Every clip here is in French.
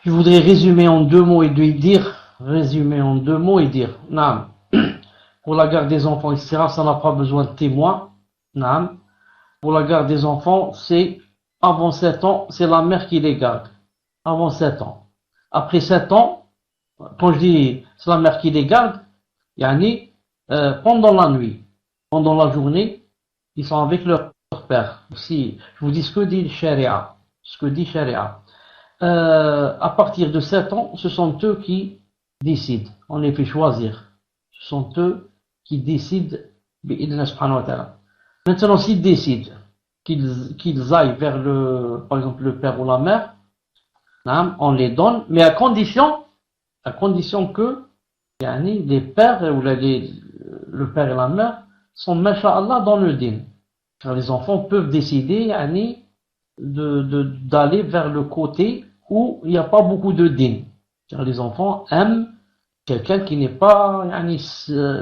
Je voudrais résumer en deux mots et dire, naam, pour la garde des enfants, etc., ça n'a pas besoin de témoins, naam. Pour la garde des enfants, c'est avant 7 ans, c'est la mère qui les garde. Avant 7 ans. Après 7 ans, quand je dis c'est la mère qui les garde, yani, pendant la nuit, pendant la journée, ils sont avec leur père. Si je vous dis ce que dit Sharia, à partir de 7 ans, ce sont eux qui décident. On les fait choisir. Ce sont eux qui décident. Maintenant, s'ils décident qu'ils aillent vers par exemple, le père ou la mère, on les donne, mais à condition que yani, les pères ou le père et la mère sont, masha'Allah, dans le din. Car les enfants peuvent décider yani, d'aller vers le côté où il n'y a pas beaucoup de din. Car les enfants aiment quelqu'un qui n'est pas yani,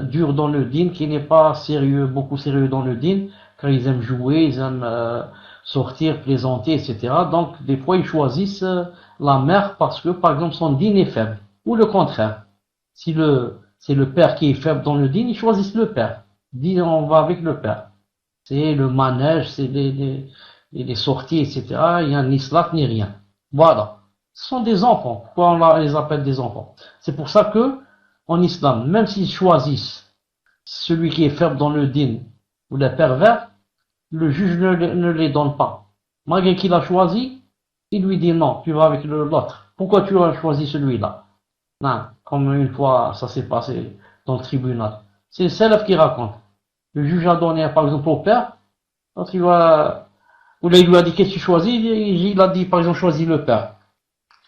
dur dans le din, qui n'est pas sérieux, beaucoup sérieux dans le din, car ils aiment jouer, ils aiment sortir, plaisanter, etc. Donc, des fois, ils choisissent la mère parce que, par exemple, son din est faible. Ou le contraire. Si c'est le père qui est faible dans le din, ils choisissent le père. Dit, on va avec le père. C'est le manège, c'est les sorties, etc. Il n'y a ni slap ni rien. Voilà. Ce sont des enfants. Pourquoi on les appelle des enfants? C'est pour ça que, en islam, même s'ils choisissent celui qui est faible dans le din ou le pervers, le juge ne les donne pas. Malgré qu'il a choisi, il lui dit non, tu vas avec l'autre. Pourquoi tu as choisi celui-là? Non, comme une fois ça s'est passé dans le tribunal. C'est le salaf qui raconte. Le juge a donné par exemple au père, quand il lui a dit qu'est-ce que tu choisis, il a dit par exemple choisis le père.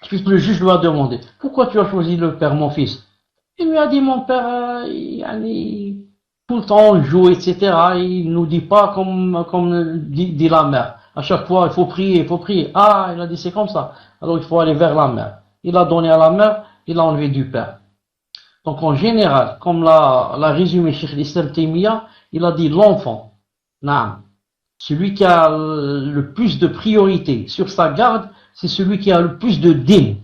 Puis le juge lui a demandé pourquoi tu as choisi le père mon fils? Il lui a dit mon père tout le temps on joue etc. Il nous dit pas comme dit la mère. À chaque fois il faut prier. Ah il a dit c'est comme ça. Alors il faut aller vers la mère. Il a donné à la mère, il a enlevé du père. Donc en général, comme l'a résumé Cheikh l'Islam Taymiyyah, il a dit l'enfant, naam, celui qui a le plus de priorité sur sa garde, c'est celui qui a le plus de din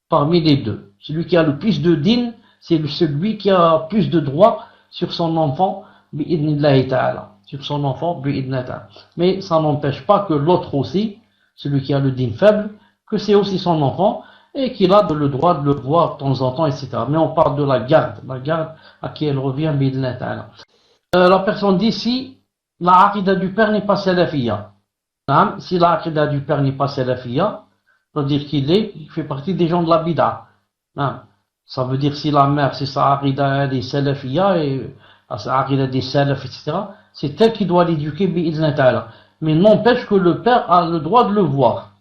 parmi les deux. Celui qui a le plus de din, c'est celui qui a plus de droit sur son enfant, bi'idnillahi ta'ala. Sur son enfant, bi'idnillahi ta'ala. Mais ça n'empêche pas que l'autre aussi, celui qui a le din faible, que c'est aussi son enfant, et qu'il a le droit de le voir de temps en temps, etc. Mais on parle de la garde à qui elle revient, bi'idnillahi ta'ala. La personne dit si la aqida du père n'est pas salafiyya. Si la aqida du père n'est pas salafiyya, ça veut dire il fait partie des gens de la bid'a. Ça veut dire si la mère, c'est sa aqida des salafiyya et sa aqida des salaf, etc., c'est elle qui doit l'éduquer, bi'idnillahi ta'ala. Mais n'empêche que le père a le droit de le voir.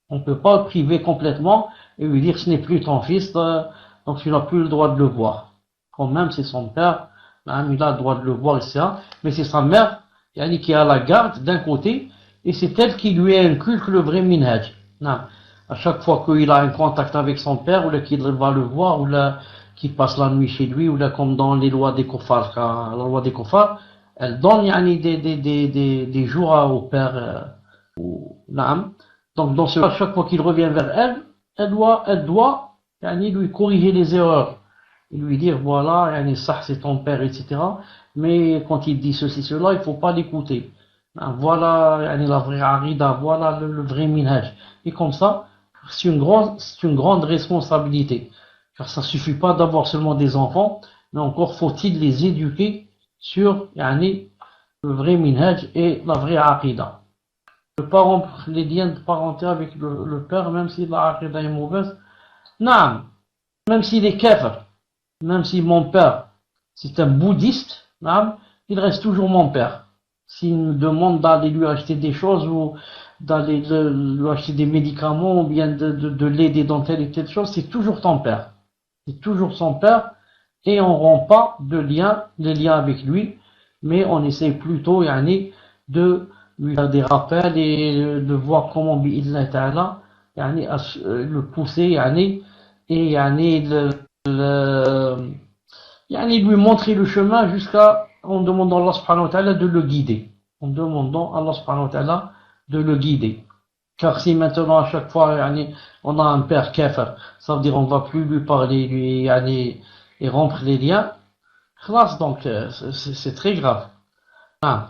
On ne peut pas le priver complètement et lui dire ce n'est plus ton fils, donc tu n'as plus le droit de le voir. Quand même, c'est son père, il a le droit de le voir, etc. Mais c'est sa mère qui a la garde d'un côté, et c'est elle qui lui inculque le vrai minhaj. À chaque fois qu'il a un contact avec son père, ou qu'il va le voir, ou qu'il passe la nuit chez lui, ou là, comme dans les lois des kuffars, la loi des kuffars, elle donne des jours au père. Donc dans ce cas, chaque fois qu'il revient vers elle, elle doit lui corriger les erreurs. Et lui dire voilà, ça c'est ton père, etc. Mais quand il dit ceci, cela, il ne faut pas l'écouter. Voilà la vraie arida, voilà le vrai minhaj. Et comme ça, c'est une grande responsabilité. Car ça ne suffit pas d'avoir seulement des enfants, mais encore faut-il les éduquer sur le vrai minhaj et la vraie arida. Le parent, les liens de parenté avec le père, même si la arida est mauvaise, non, même s'il est kafir, même si mon père, c'est un bouddhiste, il reste toujours mon père. S'il me demande d'aller lui acheter des choses ou d'aller lui acheter des médicaments ou bien de l'aider dans telle et telle chose, c'est toujours ton père. C'est toujours son père et on ne rompt pas les liens avec lui, mais on essaie plutôt de lui faire des rappels et de voir comment bi'idnillahi ta'ala le pousser et lui montrer le chemin en demandant à Allah subhanahu wa ta'ala de le guider. En demandant à Allah subhanahu wa ta'ala de le guider. Car si maintenant, à chaque fois, on a un père kafir, ça veut dire on va plus lui parler, et rompre les liens, خلاص, donc c'est très grave. Ah.